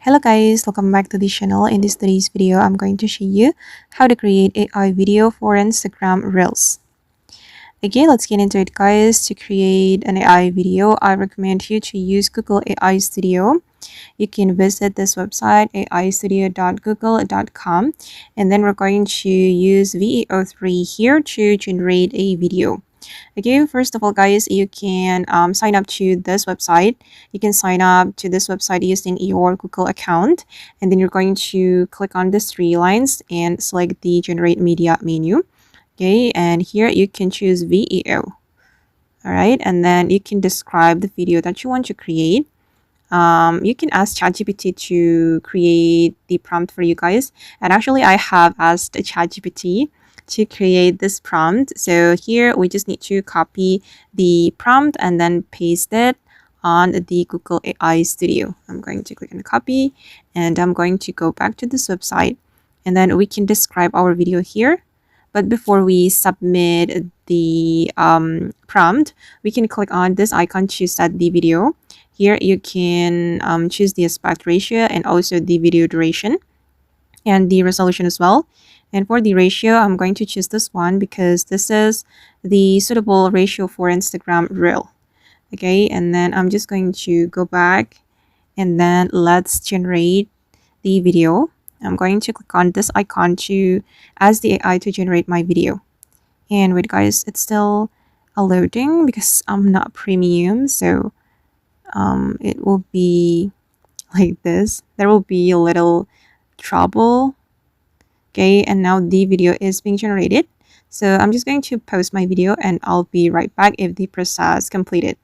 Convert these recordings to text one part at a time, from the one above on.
Hello guys, welcome back to the channel. In today's video, I'm going to show you how to create AI video for Instagram Reels. Okay, let's get into it guys. To create an AI video, I recommend you to use Google AI Studio. You can visit this website aistudio.google.com, and then we're going to use VEO3 here to generate a video. Okay, first of all guys, you can sign up to this website. You can sign up to this website using your Google account, and then you're going to click on these three lines and select the generate media menu. Okay, and here you can choose VEO. All right, and then you can describe the video that you want to create. You can ask ChatGPT to create the prompt for you guys, and actually I have asked ChatGPT to create this prompt. So here we just need to copy the prompt and then paste it on the Google AI Studio. I'm going to click on copy, and I'm going to go back to this website, and then we can describe our video here. But before we submit the prompt, we can click on this icon to set the video. Here you can choose the aspect ratio and also the video duration and the resolution as well. And for the ratio, I'm going to choose this one because this is the suitable ratio for Instagram Reel. Okay, and then I'm just going to go back, and then let's generate the video. I'm going to click on this icon to ask the AI to generate my video. And wait guys, it's still loading because I'm not premium, so it will be like this. There will be a little trouble. Okay, and now the video is being generated. So I'm just going to post my video, and I'll be right back if the process completed.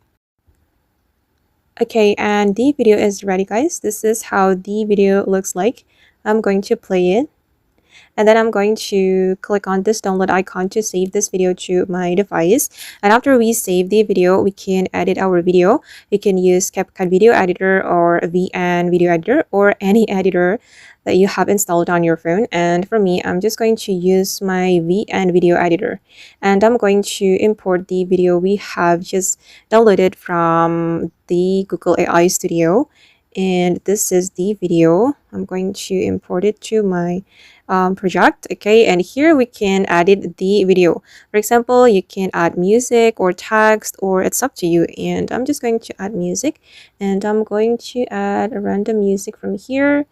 Okay, and the video is ready guys. This is how the video looks like. I'm going to play it, and then I'm going to click on this download icon to save this video to my device. And after we save the video, we can edit our video. You can use CapCut Video Editor or VN Video Editor or any editor that you have installed on your phone. And for me, I'm just going to use my VN Video Editor, and I'm going to import the video we have just downloaded from the Google AI Studio. And this is the video. I'm going to import it to my project. Okay, and here we can edit the video. For example, you can add music or text, or it's up to you. And I'm just going to add music, and I'm going to add a random music from here,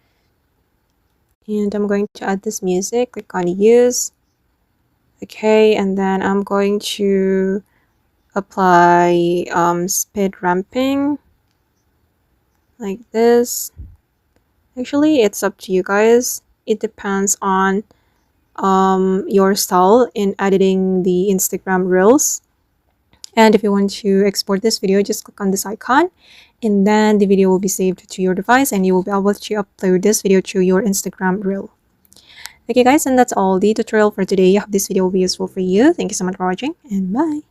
and I'm going to add this music. Click on use. Okay, and then I'm going to apply speed ramping like this. Actually, it's up to you guys. It depends on your style in editing the Instagram Reels. And if you want to export this video, just click on this icon, and then the video will be saved to your device, and you will be able to upload this video to your Instagram Reel. Okay guys, and that's all the tutorial for today. I hope this video will be useful for you. Thank you so much for watching, and bye.